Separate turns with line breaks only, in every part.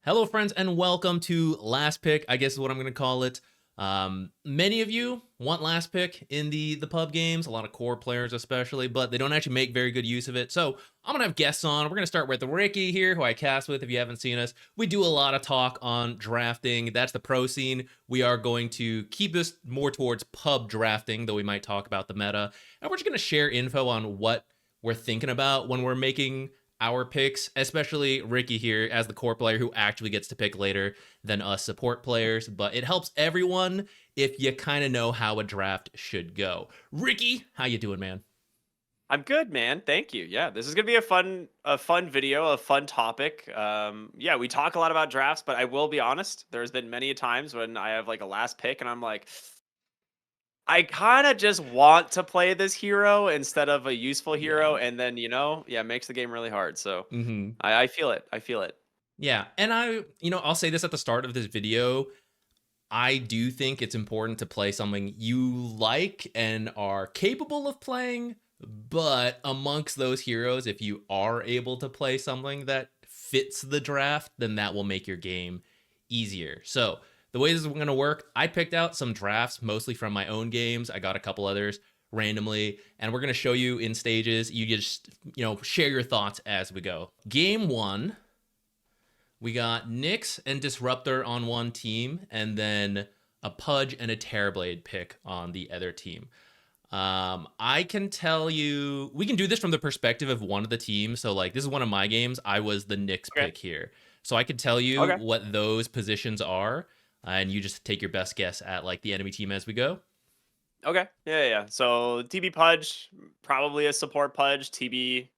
Hello, friends, and welcome to Last Pick, I guess is what I'm going to call it. Many of you want Last Pick in the pub games, a lot of core players especially, but they don't actually make very good use of it. So I'm going to have guests on. We're going to start with Ricky here, who I cast with if you haven't seen us. We do a lot of talk on drafting. That's the pro scene. We are going to keep this more towards pub drafting, though we might talk about the meta. And we're just going to share info on what we're thinking about when we're making our picks, especially Ricky here as the core player who actually gets to pick later than us support players, but it helps everyone if you kind of know how a draft should go. Ricky, how you doing, man?
I'm good, man. Thank you. Yeah, this is gonna be a fun video, a fun topic. Yeah, we talk a lot about drafts, but I will be honest. There's been many times when I have like a last pick, and I'm like, I kind of just want to play this hero instead of a useful
Yeah.
hero, and then yeah, it makes the game really hard. So
Mm-hmm.
I feel it. I feel it.
Yeah, and I'll say this at the start of this video. I do think it's important to play something you like and are capable of playing, but amongst those heroes, if you are able to play something that fits the draft, then that will make your game easier. So, the way this is going to work, I picked out some drafts mostly from my own games. I got a couple others randomly, and we're going to show you in stages. You just, share your thoughts as we go. Game 1, we got Nyx and Disruptor on one team, and then a Pudge and a Terrorblade pick on the other team. I can tell you, we can do this from the perspective of one of the teams. So, like, this is one of my games. I was the Nyx
Okay.
pick here. So I could tell you
Okay.
what those positions are, and you just take your best guess at, like, the enemy team as we go.
Okay. Yeah. So TB Pudge, probably a support Pudge. TB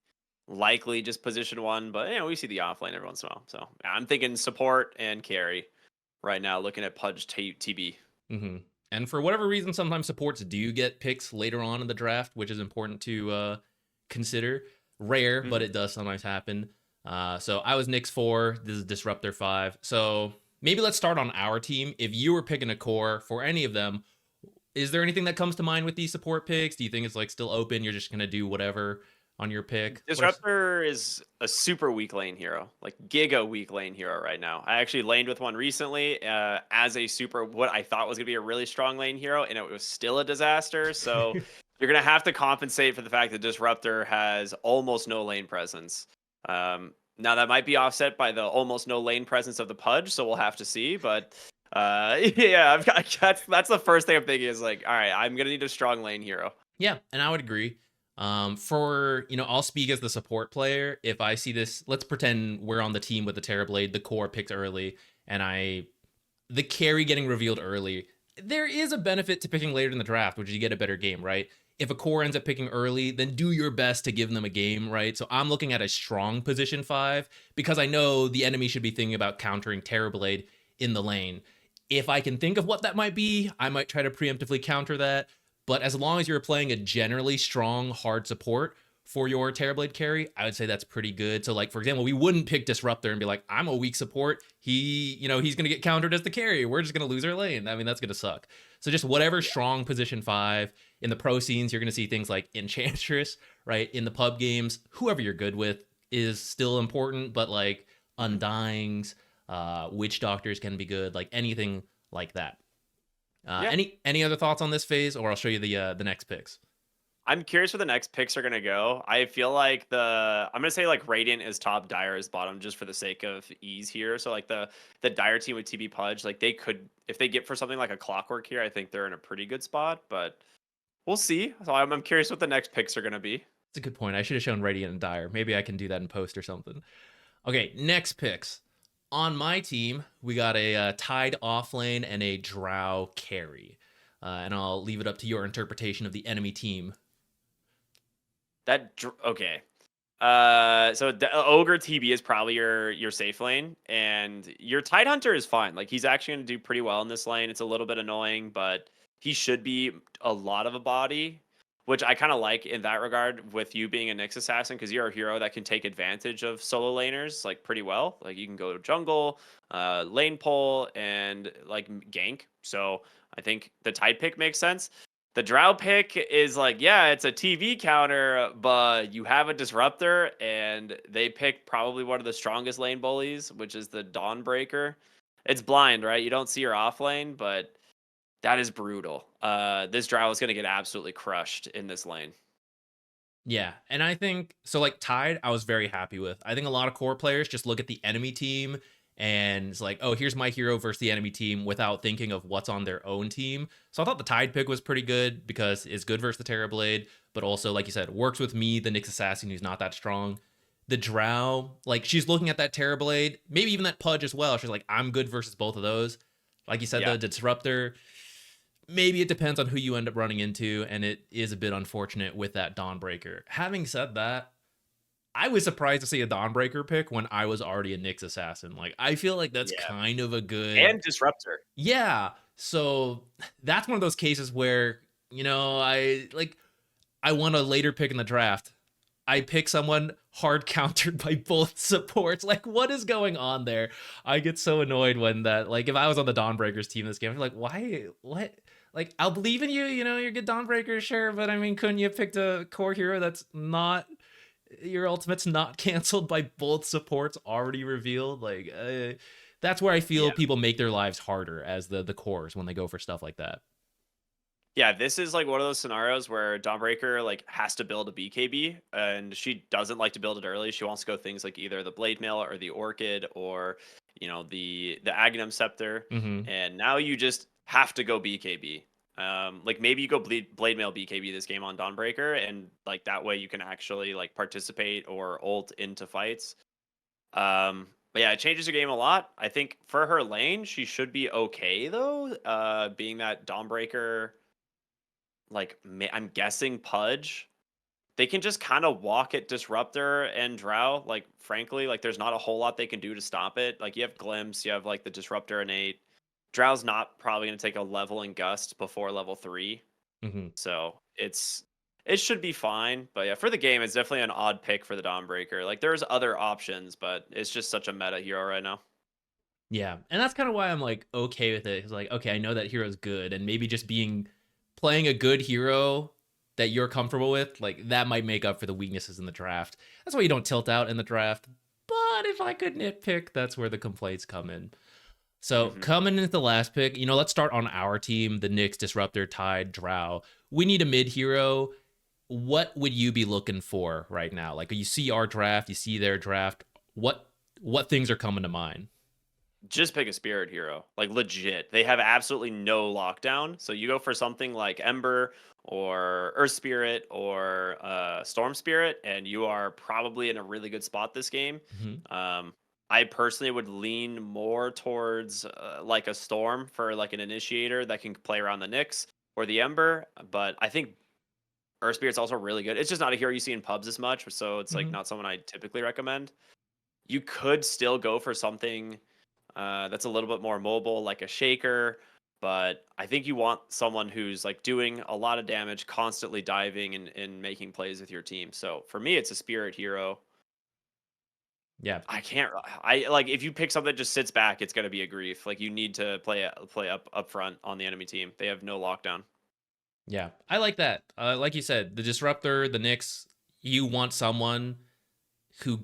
likely just position one, but we see the offlane every once in a while. So yeah, I'm thinking support and carry right now. Looking at Pudge TB.
Mm-hmm. And for whatever reason, sometimes supports do get picks later on in the draft, which is important to consider. Rare, but
Mm-hmm.
it does sometimes happen. So I was Nyx 4. This is Disruptor 5. So maybe let's start on our team. If you were picking a core for any of them, is there anything that comes to mind with these support picks? Do you think it's like still open? You're just gonna do whatever on your pick?
Disruptor is a super weak lane hero, like giga weak lane hero right now. I actually laned with one recently as a super, what I thought was going to be a really strong lane hero, and it was still a disaster. So you're going to have to compensate for the fact that Disruptor has almost no lane presence. Now that might be offset by the almost no lane presence of the Pudge, so we'll have to see. But yeah, that's the first thing I'm thinking is like, all right, I'm going to need a strong lane hero.
Yeah, and I would agree. I'll speak as the support player. If I see this, let's pretend we're on the team with the Terrorblade, the core picked early, and the carry getting revealed early. There is a benefit to picking later in the draft, which is you get a better game, right? If a core ends up picking early, then do your best to give them a game, right? So I'm looking at a strong position 5 because I know the enemy should be thinking about countering Terrorblade in the lane. If I can think of what that might be, I might try to preemptively counter that. But as long as you're playing a generally strong, hard support for your Terrorblade carry, I would say that's pretty good. So, like, for example, we wouldn't pick Disruptor and be like, I'm a weak support. He's going to get countered as the carry. We're just going to lose our lane. I mean, that's going to suck. So just whatever strong position 5. In the pro scenes, you're going to see things like Enchantress, right? In the pub games, whoever you're good with is still important, but like Undyings, Witch Doctors can be good, like anything like that.
Yeah.
Any other thoughts on this phase, or I'll show you the next picks.
I'm curious where the next picks are gonna go. I feel like I'm gonna say like Radiant is top, Dire is bottom, just for the sake of ease here. So like the Dire team with TB Pudge, like they could, if they get for something like a Clockwork here, I think they're in a pretty good spot. But we'll see. So I'm curious what the next picks are gonna be.
That's a good point. I should have shown Radiant and Dire. Maybe I can do that in post or something. Okay, next picks. On my team, we got a Tide offlane and a Drow carry. And I'll leave it up to your interpretation of the enemy team.
Okay. So Ogre TB is probably your safe lane, and your Tide Hunter is fine. Like he's actually gonna do pretty well in this lane. It's a little bit annoying, but he should be a lot of a body, which I kind of like in that regard with you being a Nyx assassin, because you're a hero that can take advantage of solo laners like pretty well. Like you can go jungle, lane pull, and like gank. So I think the Tide pick makes sense. The Drow pick is like, yeah, it's a TV counter, but you have a disruptor, and they pick probably one of the strongest lane bullies, which is the Dawnbreaker. It's blind, right? You don't see her off lane, but that is brutal. This Drow is going to get absolutely crushed in this lane.
Yeah, and I think so. Like Tide, I was very happy with. I think a lot of core players just look at the enemy team and it's like, oh, here's my hero versus the enemy team without thinking of what's on their own team. So I thought the Tide pick was pretty good because it's good versus the Terrorblade, but also, like you said, works with me, the Nyx Assassin, who's not that strong. The Drow, like she's looking at that Terrorblade, maybe even that Pudge as well. She's like, I'm good versus both of those. Like you said,
Yeah.
the Disruptor, maybe it depends on who you end up running into, and it is a bit unfortunate with that Dawnbreaker. Having said that, I was surprised to see a Dawnbreaker pick when I was already a Nyx Assassin. Like, I feel like that's
Yeah.
kind of a good.
And Disruptor.
Yeah. So that's one of those cases where, I want a later pick in the draft. I pick someone hard countered by both supports. Like, what is going on there? I get so annoyed when that, like, if I was on the Dawnbreakers team this game, I'd be like, why? What? Like, I'll believe in you, you're a good Dawnbreaker, sure, but I mean, couldn't you have picked a core hero that's not, your ultimate's not canceled by both supports already revealed? Like, that's where I feel
Yeah.
people make their lives harder as the cores when they go for stuff like that.
Yeah, this is like one of those scenarios where Dawnbreaker like has to build a BKB, and she doesn't like to build it early. She wants to go things like either the Blade Mail or the Orchid, or the Aghanim Scepter.
Mm-hmm.
And now you just have to go BKB. Like maybe you go Blade Mail BKB this game on Dawnbreaker, and like that way you can actually like participate or ult into fights. But yeah, it changes the game a lot. I think for her lane, she should be okay though. Being that Dawnbreaker, like I'm guessing Pudge, they can just kind of walk at Disruptor and Drow. Like frankly, like there's not a whole lot they can do to stop it. Like you have Glimpse, you have like the Disruptor innate. Drow's not probably going to take a level in Gust before level 3,
Mm-hmm.
so it should be fine. But yeah, for the game, it's definitely an odd pick for the Dawnbreaker. Like there's other options, but it's just such a meta hero right now.
Yeah, and that's kind of why I'm like okay with it. It's like, okay, I know that hero's good, and maybe just playing a good hero that you're comfortable with, like that might make up for the weaknesses in the draft. That's why you don't tilt out in the draft. But if I could nitpick, that's where the complaints come in. So
Hmm.
coming into the last pick, let's start on our team, the Nyx, Disruptor, Tide, Drow. We need a mid hero. What would you be looking for right now? Like you see our draft, you see their draft. What things are coming to mind?
Just pick a spirit hero, like legit. They have absolutely no lockdown. So you go for something like Ember or Earth Spirit or Storm Spirit, and you are probably in a really good spot this game.
Mm-hmm.
I personally would lean more towards like a Storm for like an initiator that can play around the Nyx or the Ember, but I think Earth Spirit's also really good. It's just not a hero you see in pubs as much, so it's like
Mm-hmm.
not someone I typically recommend. You could still go for something that's a little bit more mobile, like a Shaker, but I think you want someone who's like doing a lot of damage, constantly diving and making plays with your team. So for me, it's a Spirit hero.
Yeah.
I can't. I like if you pick something that just sits back, it's gonna be a grief. Like you need to play up front on the enemy team. They have no lockdown.
Yeah, I like that. Like you said, the Disruptor, the Nyx, you want someone who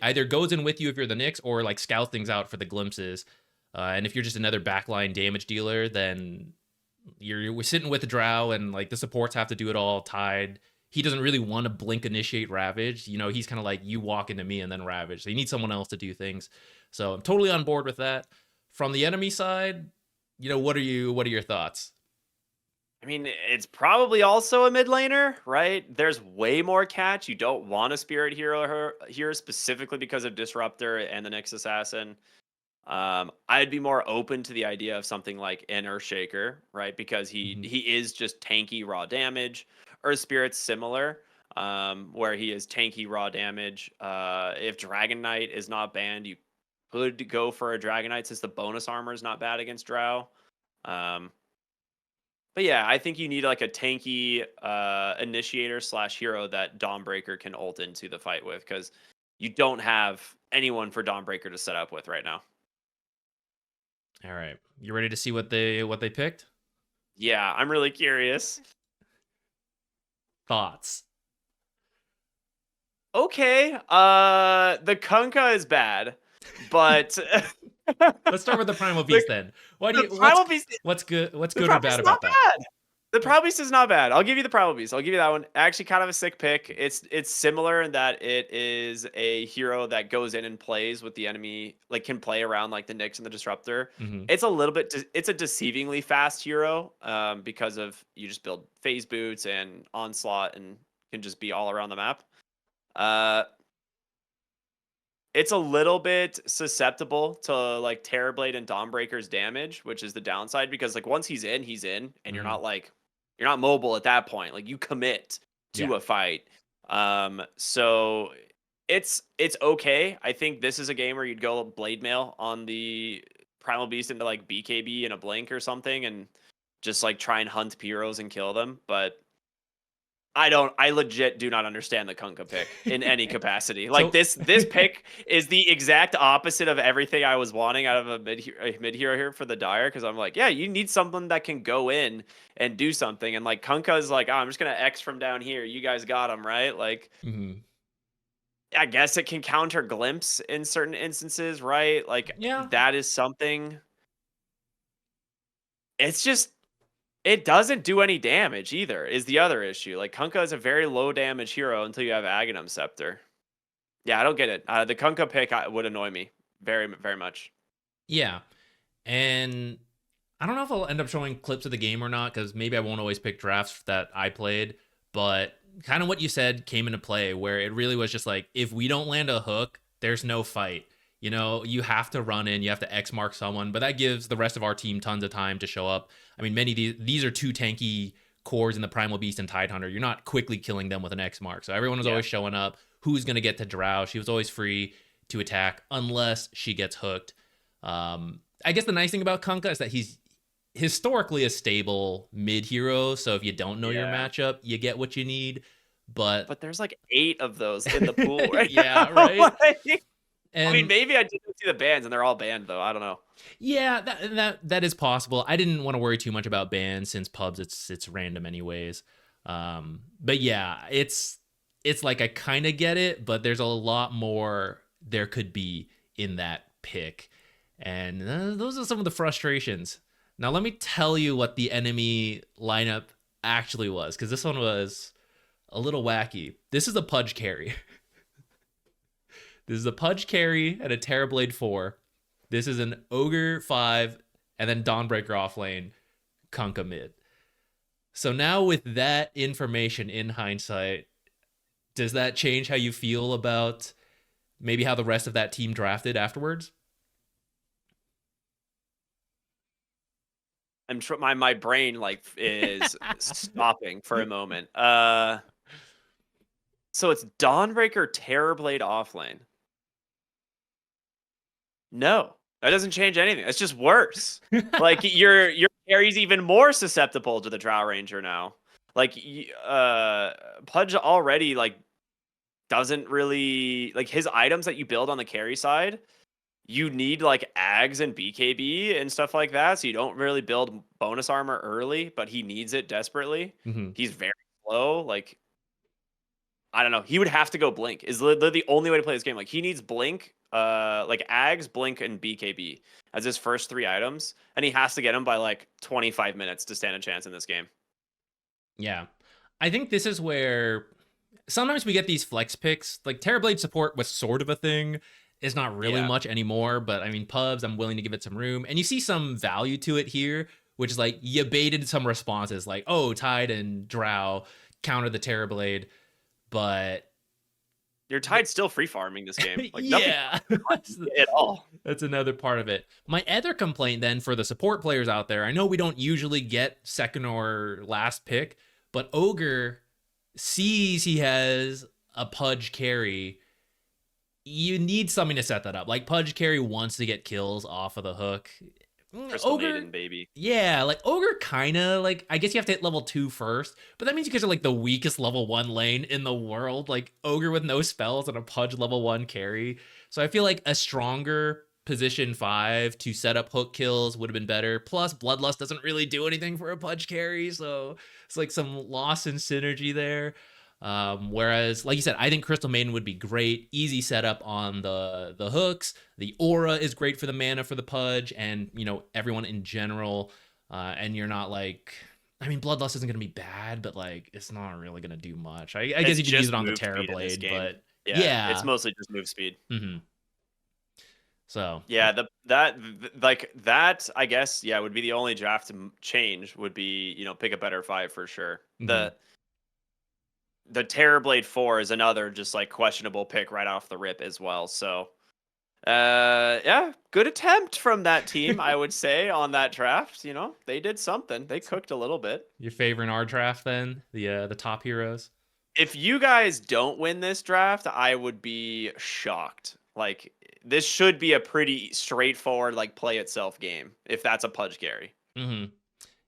either goes in with you if you're the Nyx or like scouts things out for the glimpses. And if you're just another backline damage dealer, then we're sitting with the Drow and like the supports have to do it all. Tide, he doesn't really want to blink initiate Ravage. He's kind of like you walk into me and then Ravage. So you need someone else to do things. So I'm totally on board with that. From the enemy side, what are your thoughts?
I mean, it's probably also a mid laner, right? There's way more catch. You don't want a spirit hero here specifically because of Disruptor and the Nyx Assassin. I'd be more open to the idea of something like an Earthshaker, right? Because
Mm-hmm.
he is just tanky raw damage. Earth Spirit's similar, where he is tanky raw damage. If Dragon Knight is not banned, you could go for a Dragon Knight since the bonus armor is not bad against Drow. Um, but yeah, I think you need like a tanky initiator slash hero that Dawnbreaker can ult into the fight with, because you don't have anyone for Dawnbreaker to set up with right now.
All right, you ready to see what they picked?
Yeah, I'm really curious.
Thoughts?
Okay, the Kunkka is bad, but
Let's start with the Primal
the
Beast then. Why do
the
you
Primal Beast
what's good
the
or
Primal Beast
bad
is not
about that?
bad. The Primal Beast is not bad. I'll give you the Primal Beast. I'll give you that one. Actually, kind of a sick pick. It's similar in that it is a hero that goes in and plays with the enemy, like can play around like the Nyx and the Disruptor.
Mm-hmm.
It's a little bit. It's a deceivingly fast hero, because of you just build phase boots and onslaught and can just be all around the map. Uh, it's a little bit susceptible to like Terrorblade and Dawnbreaker's damage, which is the downside because like once he's in, and
Mm-hmm.
you're not mobile at that point. Like you commit
Yeah.
to a fight. So it's okay. I think this is a game where you'd go Blade Mail on the Primal Beast into like BKB in a blink or something and just like try and hunt Pyros and kill them. But I legit do not understand the Kunkka pick in any capacity. Like
So
this pick is the exact opposite of everything I was wanting out of a mid hero here for the Dire because I'm like, yeah, you need someone that can go in and do something. And like Kunkka is like, oh, I'm just gonna X from down here. You guys got him, right? Like
mm-hmm.
I guess it can counter Glimpse in certain instances, right? Like
Yeah.
that is something. It's just it doesn't do any damage either, is the other issue. Like, Kunkka is a very low damage hero until you have Aghanim Scepter. Yeah, I don't get it. The Kunkka pick would annoy me very, very much.
Yeah. And I don't know if I'll end up showing clips of the game or not, because maybe I won't always pick drafts that I played, but kind of what you said came into play where it really was just like, if we don't land a hook, there's no fight. You know, you have to run in, you have to X mark someone, but that gives the rest of our team tons of time to show up. I mean, many of these are two tanky cores in the Primal Beast and Tidehunter. You're not quickly killing them with an X mark. So everyone was always showing up. Who's going to get to Drow? She was always free to attack unless she gets hooked. I guess the nice thing about Kunkka is that he's historically a stable mid hero. So if you don't know your matchup, you get what you need. But
there's like 8 of those in the pool right
yeah,
now.
right.
Like,
And,
I mean, maybe I didn't see the bans and they're all banned though. I don't know.
Yeah, that is possible. I didn't want to worry too much about bans since pubs it's random anyways. But yeah, it's like I kind of get it, but there's a lot more there could be in that pick. And those are some of the frustrations. Now let me tell you what the enemy lineup actually was, because this one was a little wacky. This is a Pudge carry. This is a Pudge carry and a Terrorblade 4. This is an Ogre 5 and then Dawnbreaker off lane, Kunkka mid. So now with that information in hindsight, does that change how you feel about maybe how the rest of that team drafted afterwards?
I'm sure my brain like is stopping for a moment. So it's Dawnbreaker, Terrorblade offlane. No, that doesn't change anything. It's just worse. Like your carry's even more susceptible to the Drow Ranger now. Like Pudge already like doesn't really like his items that you build on the carry side. You need like Ags and BKB and stuff like that, so you don't really build bonus armor early, but he needs it desperately.
Mm-hmm.
He's very slow. Like I don't know. He would have to go Blink. Is the only way to play this game. Like he needs Blink, like Ags, Blink, and BKB as his first 3 items, and he has to get them by like 25 minutes to stand a chance in this game.
Yeah, I think this is where sometimes we get these flex picks. Like Terrorblade support was sort of a thing. It's not really much anymore, but I mean, pubs, I'm willing to give it some room. And you see some value to it here, which is like you baited some responses like, oh, Tide and Drow counter the Terrorblade, but
your Tide's still free farming this game. Like
yeah,
at all.
That's another part of it. My other complaint then for the support players out there, I know we don't usually get second or last pick, but Ogre sees he has a Pudge carry. You need something to set that up. Like Pudge carry wants to get kills off of the hook.
Crystal Maiden, baby.
Yeah, like Ogre kind of like, I guess you have to hit level 2 first, but that means you guys are like the weakest level 1 lane in the world. Like Ogre with no spells and a Pudge level 1 carry. So I feel like a stronger position 5 to set up hook kills would have been better. Plus, Bloodlust doesn't really do anything for a Pudge carry, so it's like some loss in synergy there. Whereas, like you said, I think Crystal Maiden would be great. Easy setup on the hooks. The aura is great for the mana for the Pudge, and everyone in general. And you're not like, I mean, Bloodlust isn't gonna be bad, but like it's not really gonna do much. I guess you could use it on the Terrorblade, but
it's mostly just move speed.
Mm-hmm. So
yeah, that I guess would be the only draft to change. Would be pick a better 5 for sure.
Mm-hmm.
The Terrorblade 4 is another just like questionable pick right off the rip as well. So good attempt from that team, I would say, on that draft. They did something. They cooked a little bit.
Your favorite in our draft then? The top heroes?
If you guys don't win this draft, I would be shocked. Like, this should be a pretty straightforward, like, play itself game, if that's a Pudge carry.
Mm-hmm.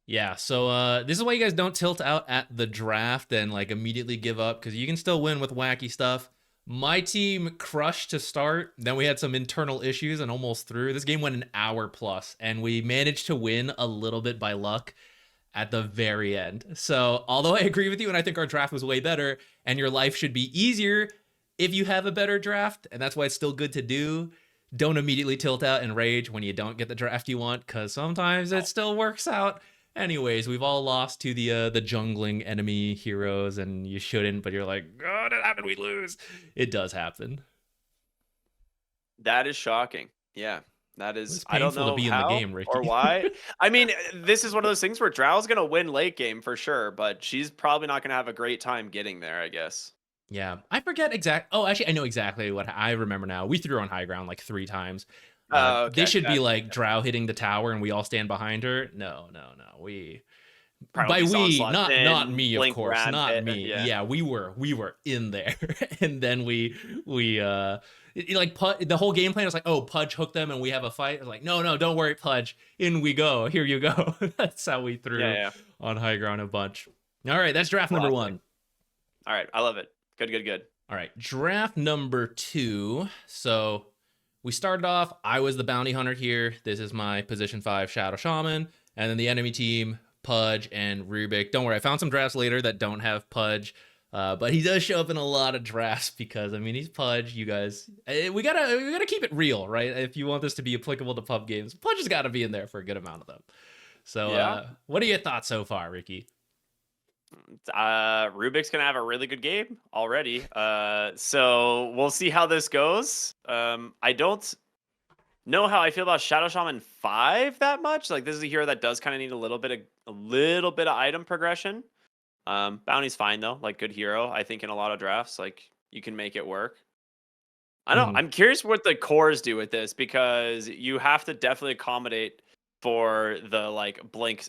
Yeah, so this is why you guys don't tilt out at the draft and like immediately give up, because you can still win with wacky stuff. My team crushed to start, then we had some internal issues and almost threw. This game went an hour plus, and we managed to win a little bit by luck at the very end. So although I agree with you and I think our draft was way better, and your life should be easier if you have a better draft, and that's why it's still good to do, don't immediately tilt out and rage when you don't get the draft you want, because sometimes it still works out. Anyways, we've all lost to the jungling enemy heroes, and you shouldn't, but you're like, oh, how did we lose? It does happen.
That is shocking. Yeah, that is.
I don't know
to be how in the game, Ricky. Or why. I mean, this is one of those things where Drow's gonna win late game for sure, but she's probably not gonna have a great time getting there, I guess.
Yeah, I forget Oh, actually, I know exactly what I remember now. We threw her on high ground like 3 times.
Okay.
They should be like Drow hitting the tower and we all stand behind her. No. We probably by we, not me, of course, not me. Yeah, we were in there, and then we like the whole game plan was like, oh, Pudge hooked them and we have a fight. I was like, no, don't worry, Pudge, in we go. Here you go. That's how we threw on high ground a bunch. All right, that's draft number 1.
All right, I love it. Good.
All right, draft number 2. So we started off, I was the bounty hunter here. This is my position 5 Shadow Shaman. And then the enemy team, Pudge and Rubik. Don't worry, I found some drafts later that don't have Pudge. But he does show up in a lot of drafts because, I mean, he's Pudge. You guys, we gotta keep it real, right? If you want this to be applicable to pub games, Pudge has got to be in there for a good amount of them. So what are your thoughts so far, Ricky?
Rubik's gonna have a really good game already. So we'll see how this goes. I don't know how I feel about Shadow Shaman 5 that much. Like, this is a hero that does kind of need a little bit of item progression. Bounty's fine though, like good hero. I think in a lot of drafts, like you can make it work. I don't know. I'm curious what the cores do with this, because you have to definitely accommodate for the like blink,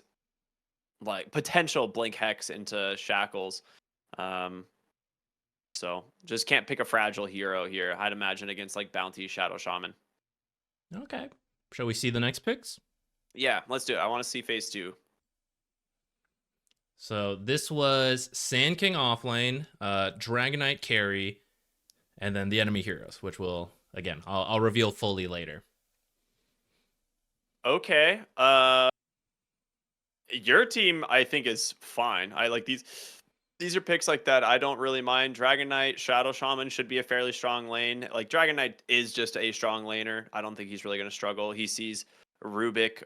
like potential blink hex into shackles. So just can't pick a fragile hero here, I'd imagine, against like Bounty Shadow Shaman.
Okay. Shall we see the next picks?
Yeah, let's do it. I want to see phase 2.
So this was Sand King offlane, Dragonite carry, and then the enemy heroes, which will, again, I'll reveal fully later.
Okay. Your team, I think, is fine. I like these. These are picks like that I don't really mind. Dragonite, Shadow Shaman should be a fairly strong lane. Like, Dragonite is just a strong laner. I don't think he's really going to struggle. He sees Rubik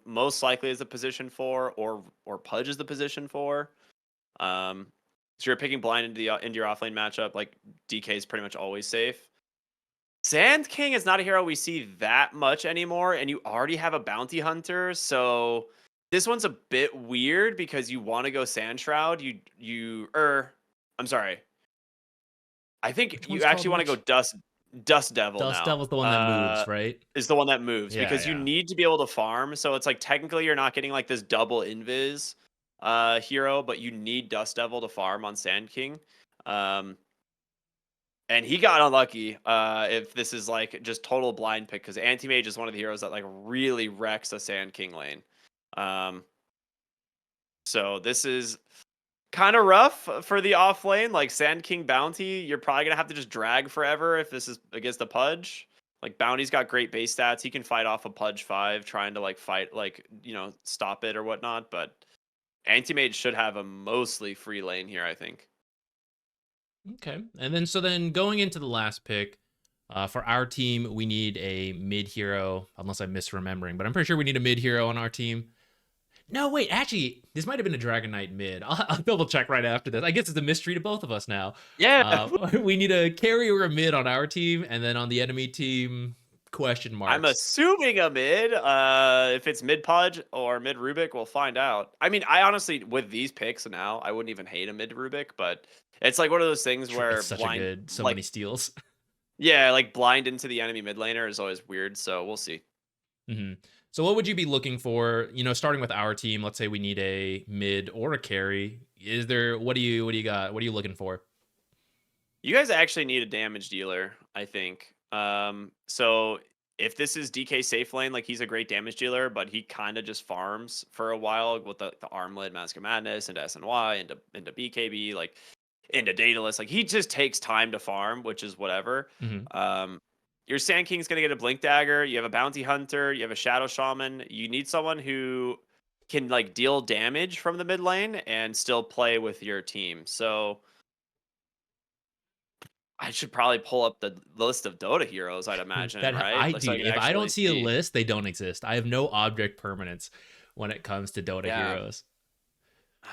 most likely as a position 4, or Pudge as the position 4. So you're picking blind into your offlane matchup. Like, DK is pretty much always safe. Sand King is not a hero we see that much anymore, and you already have a bounty hunter, so this one's a bit weird because you want to go Sand Shroud. I'm sorry. I think you actually want to go Dust Devil.
Dust Devil's the one that moves, right?
Is the one that moves, because you need to be able to farm. So it's like technically you're not getting like this double invis hero, but you need Dust Devil to farm on Sand King. And he got unlucky if this is like just total blind pick, because Anti-Mage is one of the heroes that like really wrecks a Sand King lane. So this is kind of rough for the off lane. Like Sand King bounty, you're probably gonna have to just drag forever if this is against the Pudge. Like Bounty's got great base stats. He can fight off a Pudge 5 trying to like fight stop it or whatnot, but Anti-Mage should have a mostly free lane here, I think.
Okay. And then going into the last pick, for our team, we need a mid hero, unless I'm misremembering, but I'm pretty sure we need a mid hero on our team. No, wait, actually, this might have been a Dragon Knight mid. I'll double check right after this. I guess it's a mystery to both of us now.
Yeah.
We need a carry or a mid on our team, and then on the enemy team, question marks.
I'm assuming a mid. If it's mid Pudge or mid Rubik, we'll find out. I mean, I honestly, with these picks now, I wouldn't even hate a mid Rubik, but it's like one of those things where
it's such
blind,
a good, so
like,
many steals.
yeah, like blind into the enemy mid laner is always weird. So we'll see.
Mm-hmm. So what would you be looking for? Starting with our team, let's say we need a mid or a carry. What do you got? What are you looking for?
You guys actually need a damage dealer, I think. So if this is DK safe lane, like he's a great damage dealer, but he kind of just farms for a while with the Armlet, Mask of Madness, into SNY, into BKB, like into Daedalus. Like he just takes time to farm, which is whatever.
Mm-hmm.
Your Sand King's going to get a Blink Dagger. You have a Bounty Hunter. You have a Shadow Shaman. You need someone who can like deal damage from the mid lane and still play with your team. So I should probably pull up the list of Dota heroes, I'd imagine, right? So I can
If I don't
actually
see a list, they don't exist. I have no object permanence when it comes to Dota heroes.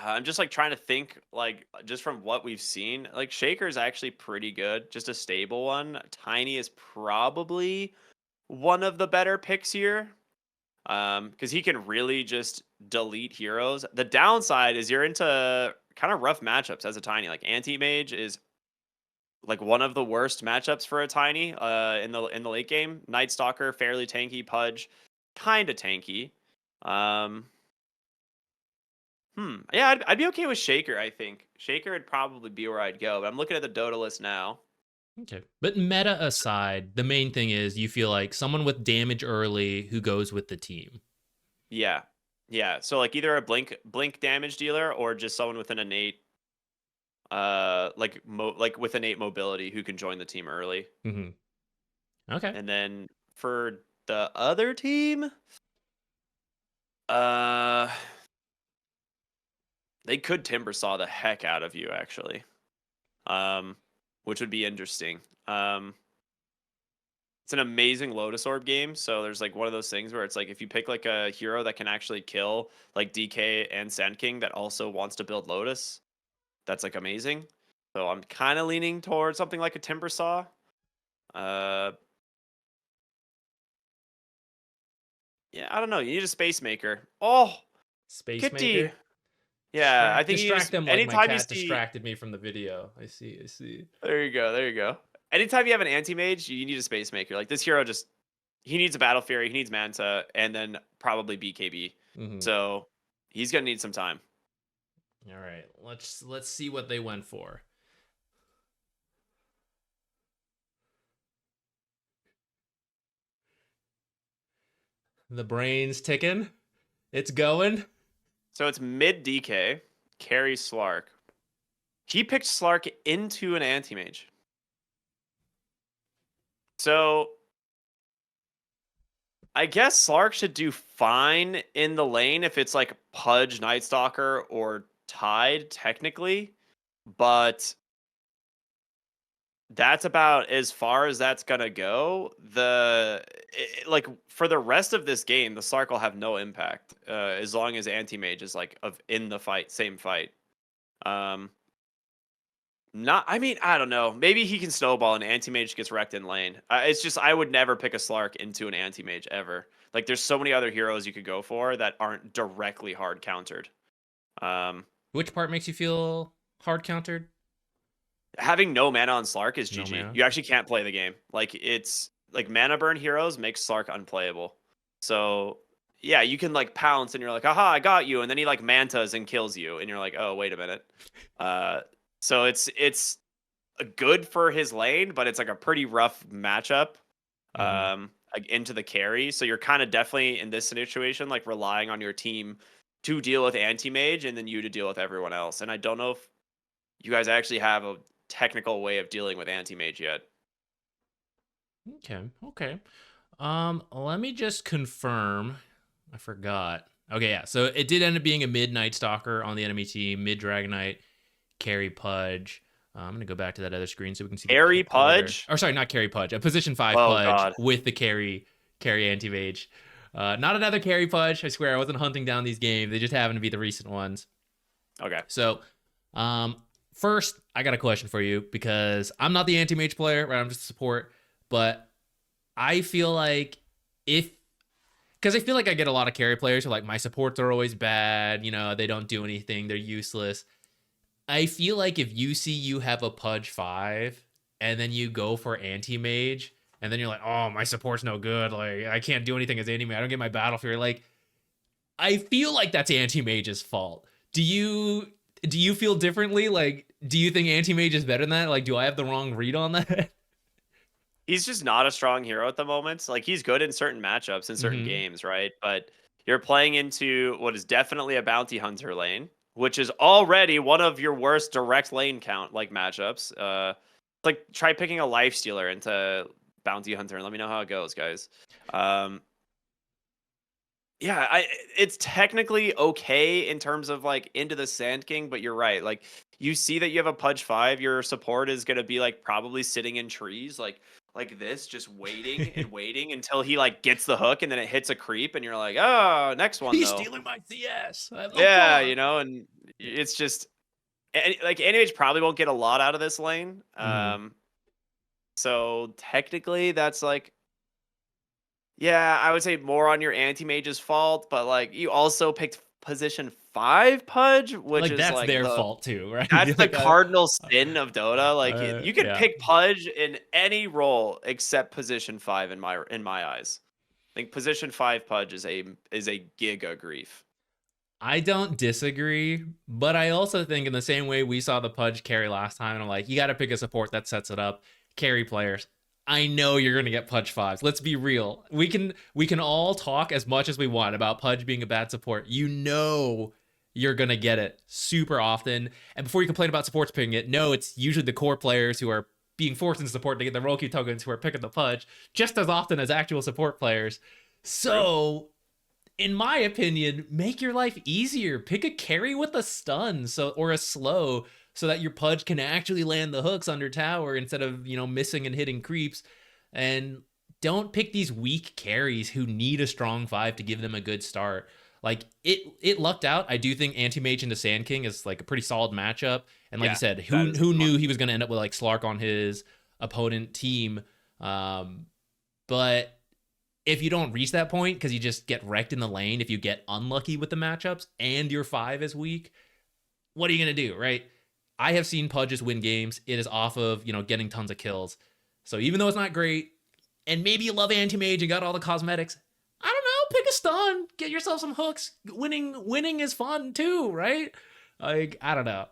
I'm just like trying to think, like just from what we've seen, like Shaker is actually pretty good, just a stable one. Tiny is probably one of the better picks here, because he can really just delete heroes. The downside is you're into kind of rough matchups as a Tiny. Like Anti-Mage is like one of the worst matchups for a Tiny in the late game. Night Stalker fairly tanky, Pudge kind of tanky. Yeah, I'd be okay with Shaker, I think. Shaker would probably be where I'd go, but I'm looking at the Dota list now.
Okay. But meta aside, the main thing is you feel like someone with damage early who goes with the team.
Yeah. Yeah. So like either a blink damage dealer or just someone with an innate with innate mobility who can join the team early.
Mm-hmm. Okay.
And then for the other team, they could timber saw the heck out of you, actually, which would be interesting. It's an amazing Lotus Orb game, so there's like one of those things where it's like if you pick like a hero that can actually kill like DK and Sand King that also wants to build Lotus, that's like amazing. So I'm kind of leaning towards something like a timber saw. Yeah, I don't know. You need a space maker. Oh,
Space
Kitty.
maker.
Yeah, I think
distract them like my
anytime
cat distracted me from the video. I see.
There you go. Anytime you have an anti-mage, you need a space maker. Like this hero he needs a battle fury, he needs Manta, and then probably BKB.
Mm-hmm.
So he's gonna need some time.
All right, let's see what they went for. The brain's ticking. It's going.
So it's mid DK, carry Slark. He picked Slark into an anti-mage. So I guess Slark should do fine in the lane if it's like Pudge, Night Stalker, or Tide, technically. But that's about as far as that's gonna go. Like for the rest of this game, the Slark will have no impact as long as Anti-Mage is like in the fight, same fight. I mean, I don't know. Maybe he can snowball and Anti-Mage gets wrecked in lane. It's just I would never pick a Slark into an Anti-Mage ever. Like there's so many other heroes you could go for that aren't directly hard countered.
Which part makes you feel hard countered?
Having no mana on Slark is GG.
Mana?
You actually can't play the game. Like it's like mana burn heroes make Slark unplayable. So yeah, you can like pounce and you're like, aha, I got you, and then he like mantas and kills you, and you're like, oh wait a minute. So it's good for his lane, but it's like a pretty rough matchup. Like into the carry. So you're kind of definitely in this situation like relying on your team to deal with anti-mage and then you to deal with everyone else. And I don't know if you guys actually have a technical way of dealing with anti-mage yet.
Okay. Let me just confirm. I forgot. Okay, yeah. So it did end up being a mid Night Stalker on the enemy team, mid Dragonite, carry Pudge. I'm gonna go back to that other screen so we can see the
Harry
pick order.
Pudge.
Or sorry, not carry Pudge. A position 5
Oh
Pudge
God.
with the carry anti-mage. Not another carry Pudge. I swear I wasn't hunting down these games. They just happen to be the recent ones.
Okay.
So, first, I got a question for you because I'm not the anti-mage player, right? I'm just a support, but I feel like because I feel like I get a lot of carry players who are like, my supports are always bad, they don't do anything, they're useless. I feel like if you see you have a Pudge 5 and then you go for anti-mage and then you're like, oh, my support's no good, like I can't do anything as anti-mage, I don't get my battle fear, like I feel like that's anti-mage's fault. Do you feel differently? Like, do you think anti-mage is better than that? Like, do I have the wrong read on that?
He's just not a strong hero at the moment. Like he's good in certain matchups in certain
Mm-hmm.
games, right? But you're playing into what is definitely a bounty hunter lane, which is already one of your worst direct lane count like matchups. Like try picking a life stealer into bounty hunter and let me know how it goes, guys. Um, yeah, it's technically okay in terms of like into the Sand King, but you're right. Like you see that you have a Pudge 5, your support is gonna be like probably sitting in trees, like this, just waiting and waiting until he like gets the hook and then it hits a creep and you're like, oh, next one
He's
though.
stealing my CS. I love
Yeah,
fun.
and it's just like NH probably won't get a lot out of this lane.
Mm-hmm.
So technically that's like yeah, I would say more on your anti-mage's fault, but like you also picked position 5 Pudge, which
Like
is
that's
like
their fault too, right?
that's the
like,
cardinal sin of Dota. Like you could
yeah.
pick Pudge in any role except position 5 in my eyes. I think position 5 Pudge is a giga grief.
I don't disagree, but I also think in the same way we saw the Pudge carry last time, and I'm like, you got to pick a support that sets it up. Carry players. I know you're gonna get Pudge 5s. Let's be real. We can all talk as much as we want about Pudge being a bad support. You know you're gonna get it super often. And before you complain about supports picking it, no, it's usually the core players who are being forced into support to get the role queue tokens who are picking the Pudge just as often as actual support players.
True.
So in my opinion, make your life easier. Pick a carry with a stun or a slow so that your Pudge can actually land the hooks under tower instead of, missing and hitting creeps. And don't pick these weak carries who need a strong 5 to give them a good start. Like it lucked out. I do think Anti-Mage into Sand King is like a pretty solid matchup. And like you
Yeah,
said,
that
who
is
who
fun.
knew he was going to end up with like Slark on his opponent team? But if you don't reach that point because you just get wrecked in the lane, if you get unlucky with the matchups and your 5 is weak, what are you going to do, right? I have seen Pudges win games. It is off of, getting tons of kills. So even though it's not great, and maybe you love anti-mage and got all the cosmetics, I don't know, pick a stun, get yourself some hooks. Winning is fun too, right? Like, I don't know.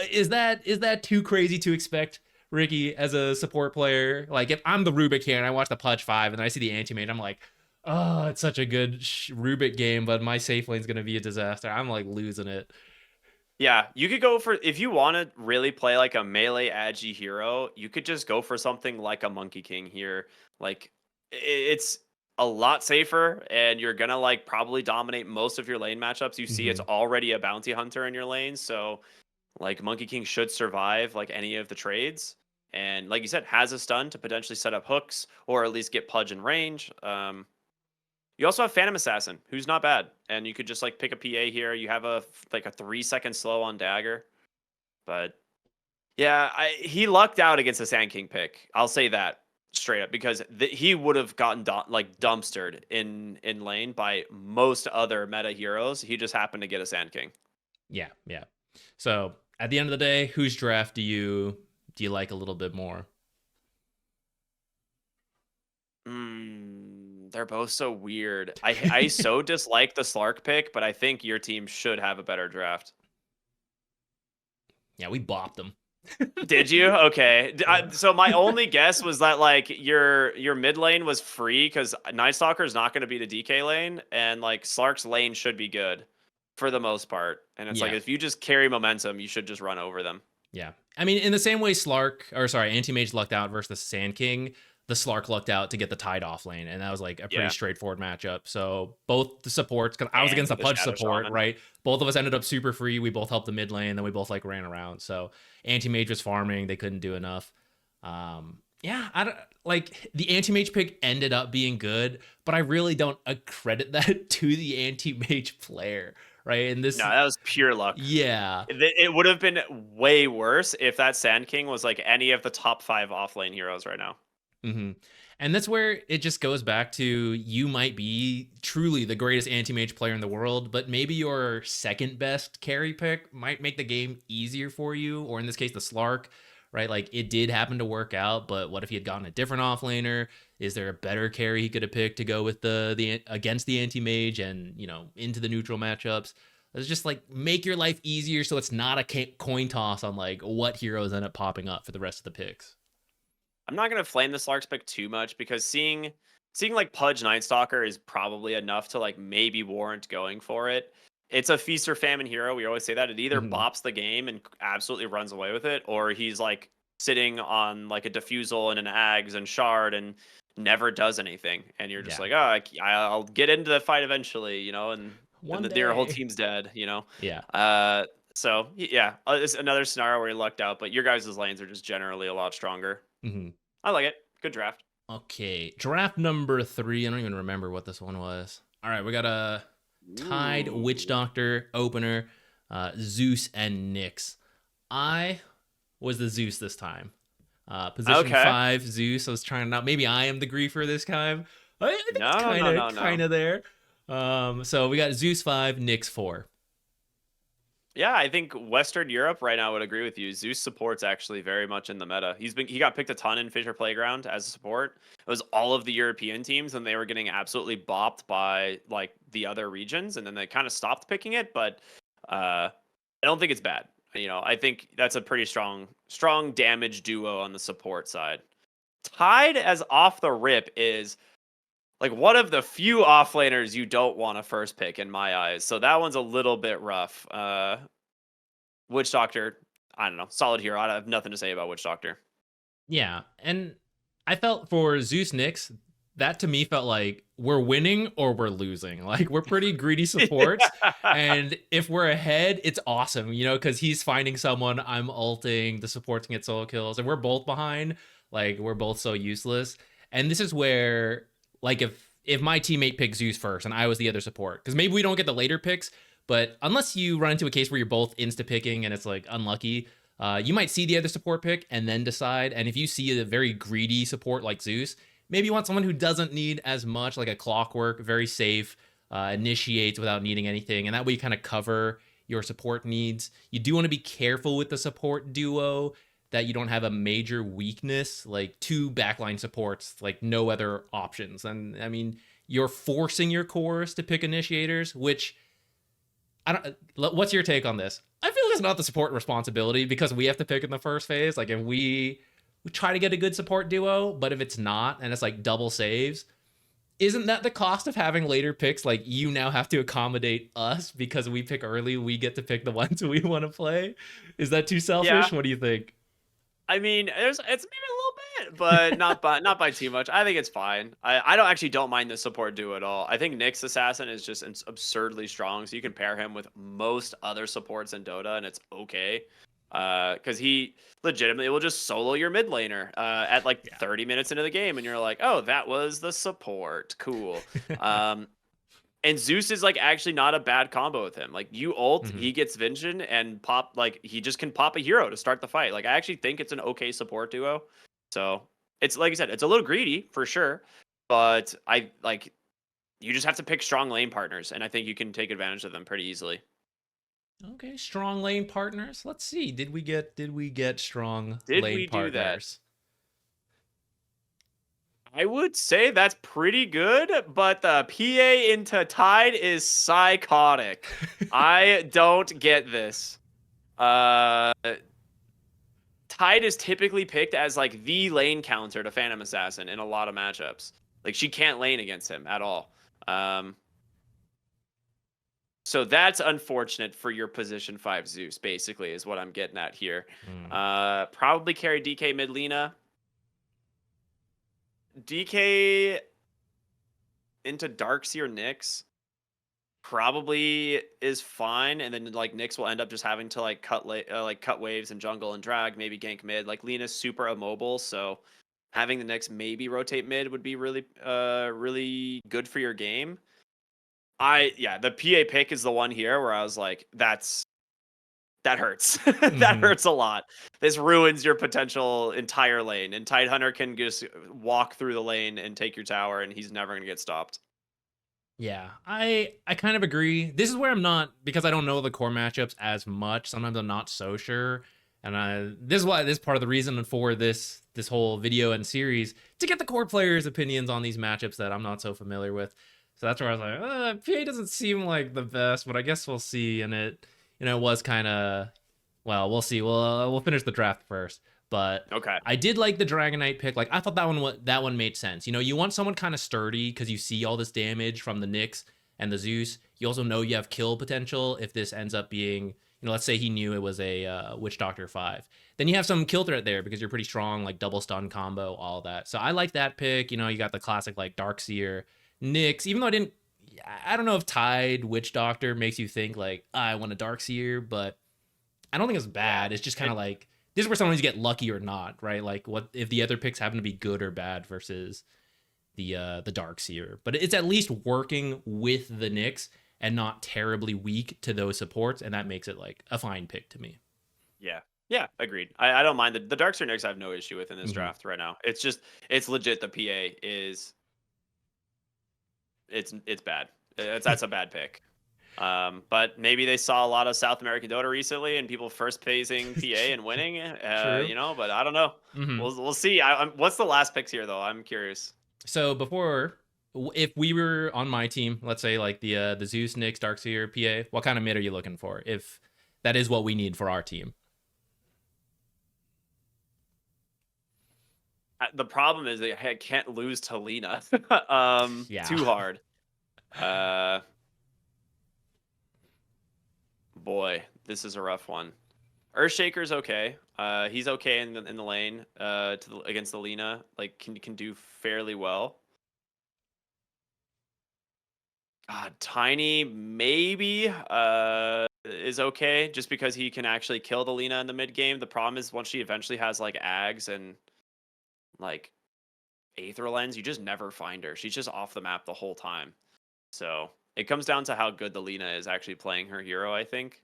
Is that too crazy to expect, Ricky, as a support player? Like, if I'm the Rubik here and I watch the Pudge 5 and I see the anti-mage, I'm like, oh, it's such a good Rubik game, but my safe lane's going to be a disaster. I'm like losing it.
Yeah, you could go for if you want to really play like a melee agi hero, you could just go for something like a Monkey King here. Like it's a lot safer and you're gonna like probably dominate most of your lane matchups. You see it's
Mm-hmm.
already a bounty hunter in your lane, so like Monkey King should survive like any of the trades. And like you said, has a stun to potentially set up hooks or at least get Pudge in range. You also have Phantom Assassin, who's not bad, and you could just like pick a PA here. You have a 3 second slow on Dagger, but yeah, he lucked out against the Sand King pick. I'll say that straight up because he would have gotten dumpstered in lane by most other meta heroes. He just happened to get a Sand King.
Yeah. So at the end of the day, whose draft do you like a little bit more?
They're both so weird. I so dislike the Slark pick, but I think your team should have a better draft.
Yeah, we bopped them.
Did you? Okay.
Yeah.
So my only guess was that like your mid lane was free because Night Stalker is not going to be the DK lane, and like Slark's lane should be good for the most part. And it's like
Yeah.
if you just carry momentum, you should just run over them.
Yeah. I mean, in the same way Anti-Mage lucked out versus the Sand King, the Slark lucked out to get the Tide off lane, and that was like a pretty
Yeah.
straightforward matchup. So both the supports, because I was
And
against a
the
Pudge
Shadow
support,
Shaman.
right? Both of us ended up super free. We both helped the mid lane, then we both like ran around. So anti-mage was farming, they couldn't do enough. Yeah, I don't like the anti-mage pick ended up being good, but I really don't accredit that to the anti-mage player, right? And
No,
this,
that was pure luck.
yeah.
It would have been way worse if that Sand King was like any of the top 5 offlane heroes right now.
Mm-hmm. And that's where it just goes back to you might be truly the greatest anti-mage player in the world, but maybe your second best carry pick might make the game easier for you, or in this case, the Slark, right? Like it did happen to work out, but what if he had gotten a different offlaner? Is there a better carry he could have picked to go with the against the anti-mage and, you know, into the neutral matchups? It's just like make your life easier so it's not a coin toss on like what heroes end up popping up for the rest of the picks.
I'm not gonna flame the Slark's pick too much because seeing like Pudge Nightstalker is probably enough to like maybe warrant going for it. It's a feast or famine hero. We always say that it either
Mm-hmm.
bops the game and absolutely runs away with it, or he's like sitting on like a diffusal and an Ags and Shard and never does anything. And you're just
Yeah.
like, oh, I'll get into the fight eventually, you know, and
One
your whole
day.
team's dead, you know.
Yeah.
So yeah, it's another scenario where you lucked out, but your guys' lanes are just generally a lot stronger.
Mm-hmm.
I like it. Good draft.
Okay, draft number 3. I don't even remember what this one was. All right, we got a Tide, Witch Doctor, opener, Zeus, and Nyx. I was the Zeus this time. Position 5, Zeus. I was trying to, maybe I am the griefer this time. I think it's kind of there. So we got Zeus 5, Nyx 4.
Yeah, I think Western Europe right now would agree with you. Zeus support's actually very much in the meta. He got picked a ton in Fisher Playground as a support. It was all of the European teams, and they were getting absolutely bopped by like the other regions, and then they kind of stopped picking it. But I don't think it's bad. You know, I think that's a pretty strong damage duo on the support side. Tide as off the rip is like one of the few offlaners you don't want to first pick in my eyes. So that one's a little bit rough. Witch Doctor, I don't know, solid hero. I have nothing to say about Witch Doctor.
Yeah, and I felt for Zeus Nyx, that to me felt like we're winning or we're losing. Like we're pretty greedy supports, and if we're ahead, it's awesome, you know, because he's finding someone, I'm ulting, the supports can get solo kills, and we're both behind. Like we're both so useless, and this is where, like, if my teammate picked Zeus first and I was the other support, because maybe we don't get the later picks, but unless you run into a case where you're both insta picking and it's like unlucky. You might see the other support pick and then decide. And if you see a very greedy support like Zeus, maybe you want someone who doesn't need as much, like a Clockwork, very safe, initiates without needing anything. And that way you kind of cover your support needs. You do want to be careful with the support duo that you don't have a major weakness, like 2 backline supports, like no other options. And I mean, you're forcing your cores to pick initiators, which I don't. What's your take on this? I feel like it's not the support responsibility because we have to pick in the first phase. Like if we try to get a good support duo, but if it's not and it's like double saves, isn't that the cost of having later picks? Like you now have to accommodate us because we pick early, we get to pick the ones we want to play. Is that too selfish?
Yeah.
What do you think?
I mean, it's maybe a little bit, but not by too much. I think it's fine. I don't mind the support duo at all. I think Nyx Assassin is just absurdly strong, so you can pair him with most other supports in Dota, and it's okay. Because he legitimately will just solo your mid laner at like 30 minutes into the game, and you're like, oh, that was the support. Cool. And Zeus is like actually not a bad combo with him. Like you ult, he gets Vision and pop, like he just can pop a hero to start the fight. Like I actually think it's an okay support duo. So it's like you said, it's a little greedy for sure, but I like you just have to pick strong lane partners, and I think you can take advantage of them pretty easily.
Okay, strong lane partners. Let's see. Did we get strong
Did
lane
we do
partners?
I would say that's pretty good, but the PA into Tide is psychotic. I don't get this. Tide is typically picked as like the lane counter to Phantom Assassin in a lot of matchups. Like she can't lane against him at all. So that's unfortunate for your position 5 Zeus, basically, is what I'm getting at here. Probably carry DK mid Lina. DK into Darkseer Nyx probably is fine, and then like Nyx will end up just having to like cut waves and jungle and drag, maybe gank mid. Like Lena's super immobile, so having the Nyx maybe rotate mid would be really good for your game. The PA pick is the one here where I was like, that hurts. That hurts a lot. This ruins your potential entire lane. And Tidehunter can just walk through the lane and take your tower, and he's never gonna get stopped.
Yeah, I kind of agree. This is where I'm not, because I don't know the core matchups as much. Sometimes I'm not so sure, and this is part of the reason for this whole video and series, to get the core players' opinions on these matchups that I'm not so familiar with. So that's where I was like, PA doesn't seem like the best, but I guess we'll see. And it was kind of, well, we'll see. We'll finish the draft first. But
okay,
I did like the Dragonite pick. Like, I thought that one made sense. You want someone kind of sturdy because you see all this damage from the Nyx and the Zeus. You also know you have kill potential if this ends up being, let's say he knew it was a Witch Doctor 5. Then you have some kill threat there because you're pretty strong, like double stun combo, all that. So I like that pick. You got the classic like Darkseer, Nyx. Even though I don't know if Tide Witch Doctor makes you think like, I want a Darkseer, but I don't think it's bad. It's just kind of like, this is where someone's get lucky or not, right? Like, what if the other picks happen to be good or bad versus the Darkseer? But it's at least working with the Nyx and not terribly weak to those supports, and that makes it like a fine pick to me.
Yeah, agreed. I don't mind the Darkseer Nyx. I have no issue with in this draft right now. It's legit. The PA is it's bad. That's a bad pick. But maybe they saw a lot of South American Dota recently and people first phasing PA and winning, but I don't know. We'll see. What's the last picks here though? I'm curious.
So if we were on my team, let's say like the Zeus, Nyx, Darkseer, PA, what kind of mid are you looking for? If that is what we need for our team.
The problem is that I can't lose to Lina. Too hard. Boy, this is a rough one. Earthshaker's okay. He's okay in the lane against the Lina. Like can do fairly well. Tiny maybe is okay just because he can actually kill the Lina in the mid game. The problem is once she eventually has like Ags and like Aether Lens, you just never find her. She's just off the map the whole time. So it comes down to how good the Lina is actually playing her hero, I think.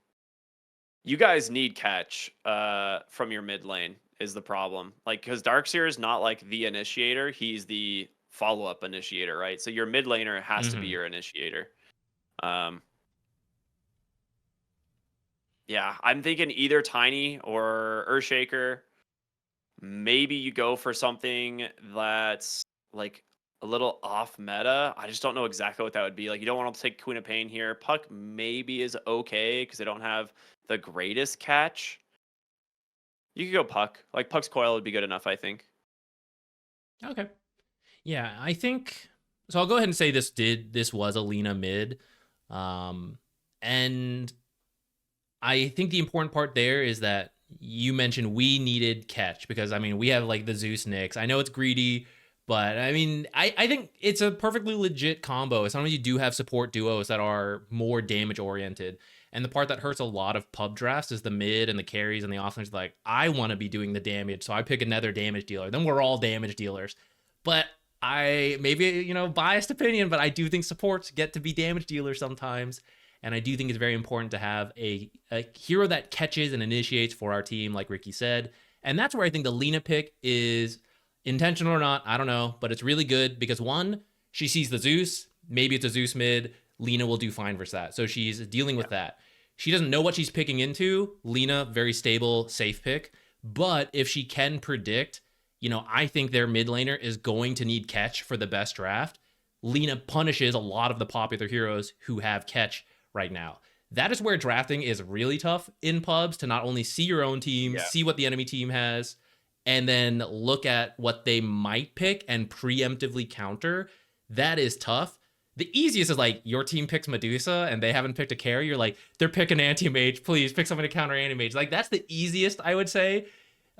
You guys need catch from your mid lane is the problem. Like, because Darkseer is not like the initiator. He's the follow-up initiator, right? So your mid laner has to be your initiator. Yeah, I'm thinking either Tiny or Earthshaker. Maybe you go for something that's like a little off meta. I just don't know exactly what that would be. Like, you don't want to take Queen of Pain here. Puck maybe is okay because they don't have the greatest catch. You could go Puck. Like, Puck's Coil would be good enough, I think.
Okay. Yeah, I think so. I'll go ahead and say this was a Lina mid. And I think the important part there is that you mentioned we needed catch because, I mean, we have like the Zeus Nyx. I know it's greedy, but I mean, I think it's a perfectly legit combo. Sometimes you do have support duos that are more damage oriented. And the part that hurts a lot of pub drafts is the mid and the carries and the offense. Like, I want to be doing the damage, so I pick another damage dealer. Then we're all damage dealers. But biased opinion, but I do think supports get to be damage dealers sometimes. And I do think it's very important to have a hero that catches and initiates for our team, like Ricky said. And that's where I think the Lina pick is intentional or not, I don't know. But it's really good because, one, she sees the Zeus. Maybe it's a Zeus mid. Lina will do fine versus that. So she's dealing with that. She doesn't know what she's picking into. Lina, very stable, safe pick. But if she can predict, I think their mid laner is going to need catch for the best draft. Lina punishes a lot of the popular heroes who have catch right now. That is where drafting is really tough in pubs, to not only see your own team, see what the enemy team has, and then look at what they might pick and preemptively counter. That is tough. The easiest is like your team picks Medusa and they haven't picked a carry. You're like, they're picking anti-mage. Please pick someone to counter anti-mage. Like, that's the easiest, I would say.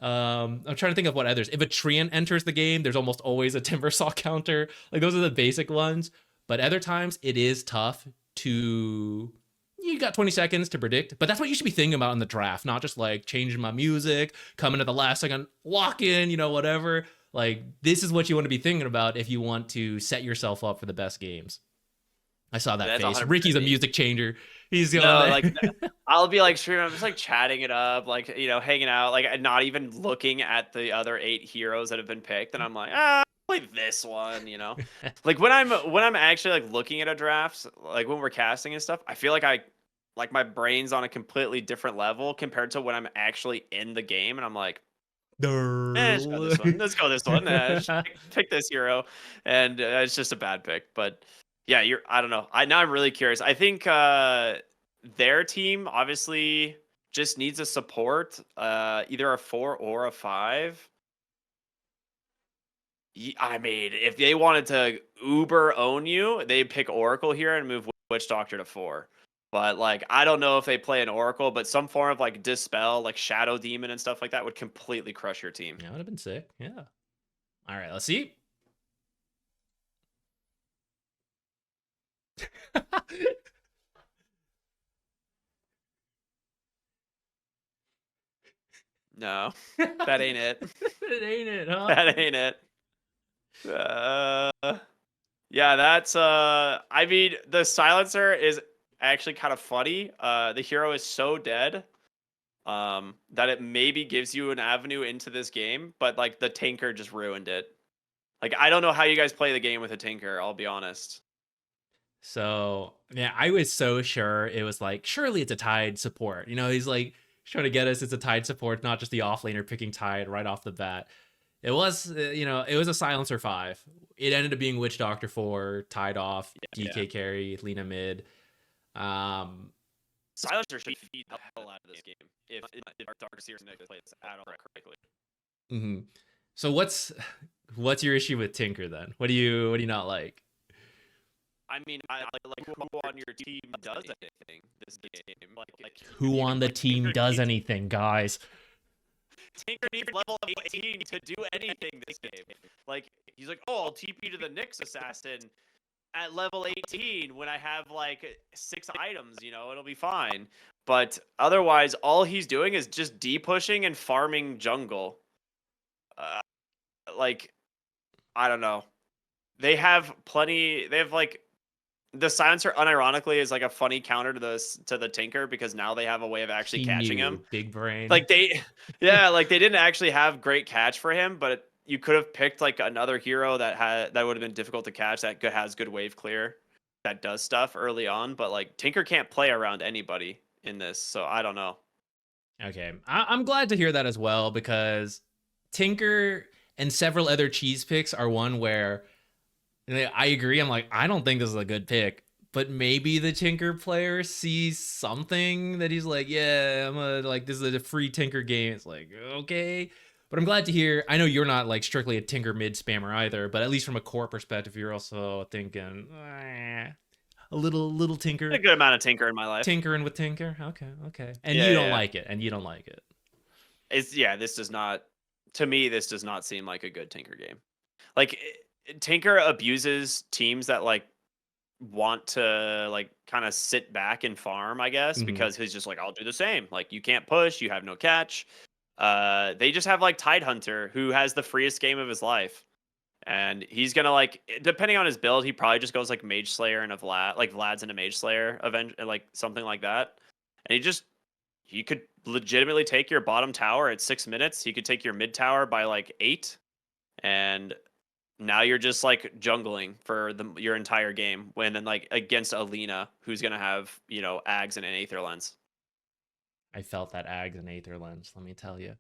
I'm trying to think of what others. If a Treant enters the game, there's almost always a Timbersaw counter. Like those are the basic ones. But other times it is tough to. You got 20 seconds to predict, but that's what you should be thinking about in the draft, not just like changing my music, coming at the last second, lock in, whatever. Like this is what you want to be thinking about if you want to set yourself up for the best games. I saw that face. Ricky's a music changer. He's going
like I'll be like streaming, I'm just like chatting it up, like hanging out, like not even looking at the other 8 heroes that have been picked, and I'm like, play this one, like when I'm actually like looking at a draft, like when we're casting and stuff, I feel like my brain's on a completely different level compared to when I'm actually in the game, and I'm like, let's go this one. Let's go this one. Pick this hero, and it's just a bad pick. But yeah, I don't know. Now I'm really curious. I think their team obviously just needs a support, either a 4 or a 5. I mean, if they wanted to uber own you, they'd pick Oracle here and move Witch Doctor to 4. But like, I don't know if they play an Oracle, but some form of like Dispel, like Shadow Demon and stuff like that would completely crush your team.
Yeah, that would have been sick. Yeah. All right, let's see.
No, that ain't it.
It ain't it, huh?
That ain't it. Yeah, that's I mean, the silencer is actually kind of funny. The hero is so dead that it maybe gives you an avenue into this game, but like the Tinker just ruined it. Like, I don't know how you guys play the game with a Tinker, I'll be honest.
So yeah, I was so sure it was like, surely it's a Tide support. He's like trying to get us, it's a Tide support, not just the offlaner picking Tide right off the bat. It was, it was a Silencer 5. It ended up being Witch Doctor 4, Tide off, DK carry, Lina mid.
Silencer should feed the hell out of this game if our Dark Seer plays at all correctly.
Mm-hmm. So what's your issue with Tinker then? What do you not like?
I mean, I like who on your team does anything this game. Like
who on the team does anything, guys?
Tinker needs level 18 to do anything this game. Like, he's like, oh, I'll TP to the Nyx Assassin at level 18 when I have like 6 items, it'll be fine. But otherwise, all he's doing is just D-pushing and farming jungle. Like, I don't know. They have like, the Silencer unironically is like a funny counter to the Tinker, because now they have a way of actually catching him.
Big brain.
Like they didn't actually have great catch for him, but you could have picked like another hero that would have been difficult to catch, that has good wave clear, that does stuff early on. But like Tinker can't play around anybody in this, so I don't know.
Okay, I'm glad to hear that as well, because Tinker and several other cheese picks are one where I agree. I'm like, I don't think this is a good pick, but maybe the Tinker player sees something that he's like, yeah, this is a free Tinker game. It's like, okay, but I'm glad to hear. I know you're not like strictly a Tinker mid spammer either, but at least from a core perspective, you're also thinking a little Tinker.
A good amount of Tinker in my life.
Tinkering with Tinker. Okay. And you don't like it. And you don't like it.
This does not, to me, this does not seem like a good Tinker game. Like, Tinker abuses teams that like want to like kind of sit back and farm, I guess, because he's just like, I'll do the same. Like, you can't push, you have no catch. They just have like Tidehunter, who has the freest game of his life, and he's gonna like, depending on his build, he probably just goes like Mage Slayer and a Vlad, like Vlad's into Mage Slayer, like something like that. And he could legitimately take your bottom tower at 6 minutes. He could take your mid tower by like 8, and now you're just like jungling for your entire game, when then like against Alina, who's gonna have Ags and an Aether Lens.
I felt that Ags and Aether Lens. Let me tell you.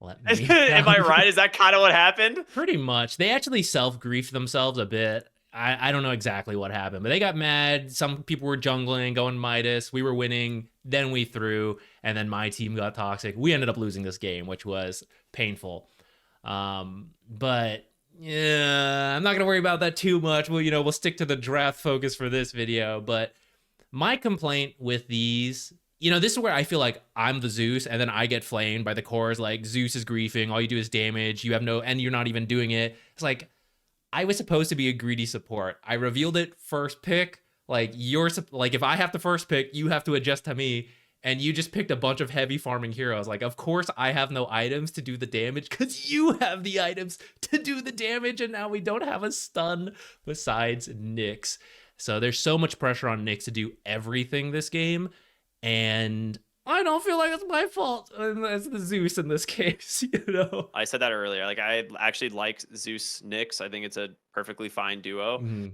Am I right? Is that kind of what happened?
Pretty much. They actually self-griefed themselves a bit. I don't know exactly what happened, but they got mad. Some people were jungling, going Midas. We were winning. Then we threw, and then my team got toxic. We ended up losing this game, which was painful. But yeah, I'm not gonna worry about that too much. We'll stick to the draft focus for this video. But my complaint with these, this is where I feel like I'm the Zeus, and then I get flamed by the cores. Like, Zeus is griefing, all you do is damage, and you're not even doing it. It's like, I was supposed to be a greedy support. I revealed it first pick. Like, if I have the first pick, you have to adjust to me. And you just picked a bunch of heavy farming heroes. Like, of course I have no items to do the damage because you have the items to do the damage. And now we don't have a stun besides Nyx. So there's so much pressure on Nyx to do everything this game. And I don't feel like it's my fault as the Zeus in this case,
I said that earlier. Like, I actually like Zeus Nyx. I think it's a perfectly fine duo.
Mm-hmm.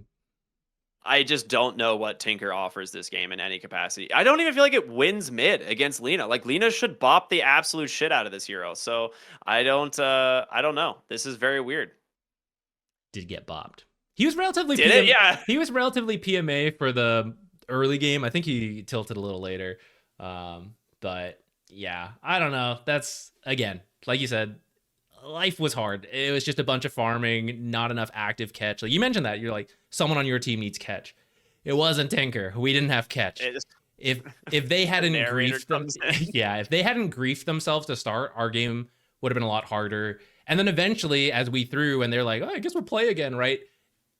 I just don't know what Tinker offers this game in any capacity. I don't even feel like it wins mid against Lina. Like, Lina should bop the absolute shit out of this hero. So I don't know. This is very weird.
Did get bopped. He was relatively
Yeah.
He was relatively PMA for the early game. I think he tilted a little later. But yeah, I don't know. That's, again, like you said, life was hard. It was just a bunch of farming, not enough active catch. Like, you mentioned that you're like, someone on your team needs catch. It wasn't Tinker. We didn't have catch. If they hadn't griefed them, if they hadn't griefed themselves to start, our game would have been a lot harder. And then eventually, as we threw, and they're like, oh, I guess we'll play again, right?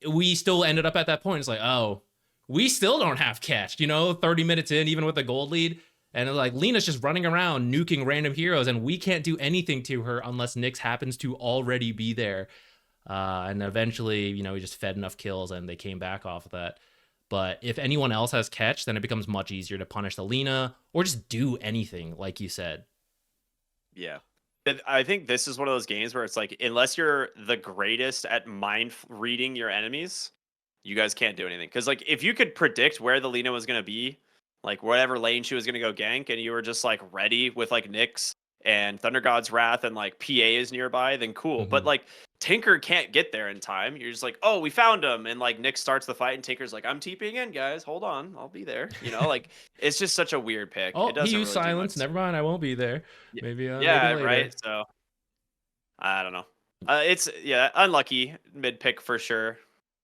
We still ended up at that point. It's like, oh, we still don't have catch. 30 minutes in, even with a gold lead. And like, Lina's just running around nuking random heroes, and we can't do anything to her unless Nyx happens to already be there. And eventually, we just fed enough kills, and they came back off of that. But if anyone else has catch, then it becomes much easier to punish the Lina or just do anything, like you said.
Yeah. I think this is one of those games where it's like, unless you're the greatest at mind reading your enemies, you guys can't do anything. Because, like, if you could predict where the Lina was going to be, like whatever lane she was going to go gank, and you were just like ready with like Nyx and Thunder God's Wrath and like PA is nearby, then cool. Mm-hmm. But like, Tinker can't get there in time. You're just like, oh, we found him. And like, Nyx starts the fight and Tinker's like, I'm TPing in, guys. Hold on. I'll be there. Like, it's just such a weird pick.
Oh,
it doesn't
he used
really
silence. Never mind. I won't be there. Maybe.
Yeah,
maybe later.
Right. So I don't know. It's unlucky mid pick for sure.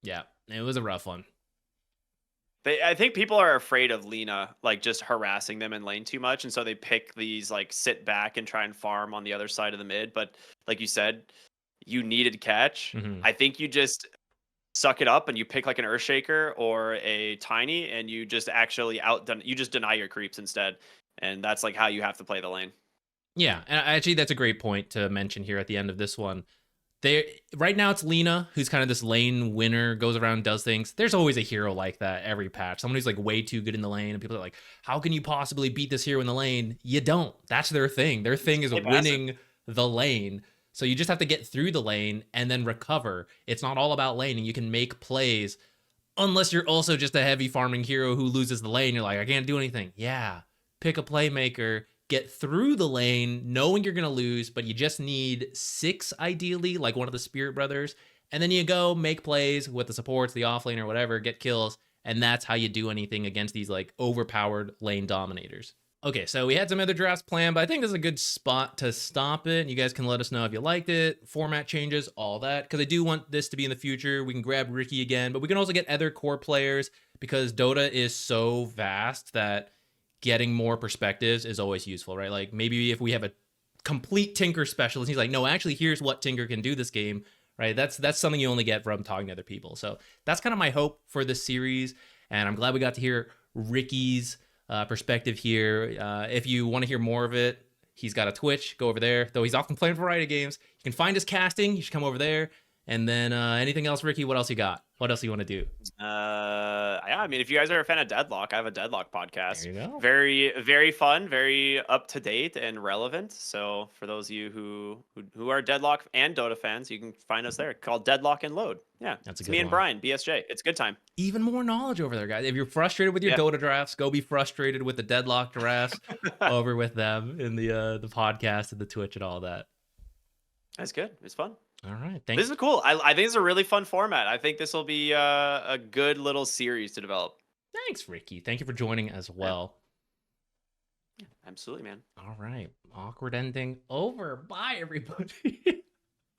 Yeah, it was a rough one.
I think people are afraid of Lina, like, just harassing them in lane too much, and so they pick these, like, sit back and try and farm on the other side of the mid. But like you said, you needed catch. Mm-hmm. I think you just suck it up and you pick like an Earthshaker or a Tiny, and you just actually you just deny your creeps instead, and that's like how you have to play the lane.
Yeah, and actually that's a great point to mention here at the end of this one. Right now it's Lina, who's kind of this lane winner, goes around, does things. There's always a hero like that every patch. Someone who's like way too good in the lane, and people are like, how can you possibly beat this hero in the lane? You don't. That's their thing. Their thing is winning the lane. So you just have to get through the lane and then recover. It's not all about laning. You can make plays unless you're also just a heavy farming hero who loses the lane. You're like, I can't do anything. Yeah, pick a playmaker. Get through the lane knowing you're going to lose, but you just need 6 ideally, like one of the Spirit Brothers. And then you go make plays with the supports, the offlane or whatever, get kills. And that's how you do anything against these like overpowered lane dominators. Okay, so we had some other drafts planned, but I think this is a good spot to stop it. You guys can let us know if you liked it, format changes, all that. Because I do want this to be in the future. We can grab Ricky again, but we can also get other core players because Dota is so vast that getting more perspectives is always useful, right? Like maybe if we have a complete Tinker specialist, he's like, no, actually, here's what Tinker can do this game, right? That's something you only get from talking to other people. So that's kind of my hope for this series. And I'm glad we got to hear Ricky's perspective here. If you want to hear more of it, he's got a Twitch. Go over there. Though he's often playing a variety of games. You can find his casting. You should come over there. And then anything else, Ricky? What else you got? What else do you want to do?
Yeah, I mean, if you guys are a fan of Deadlock, I have a Deadlock podcast.
There you go.
Very, very fun, very up to date and relevant. So for those of you who are Deadlock and Dota fans, you can find us there. Called Deadlock and Load. Yeah,
that's
me and Brian, BSJ. It's a good time.
Even more knowledge over there, guys. If you're frustrated with your Dota drafts, go be frustrated with the Deadlock drafts over with them in the podcast and the Twitch and all that.
That's good. It's fun.
All right. Thanks.
This is cool. I think it's a really fun format. I think this will be a good little series to develop.
Thanks, Ricky. Thank you for joining as well.
Yeah, absolutely, man.
All right. Awkward ending over. Bye, everybody.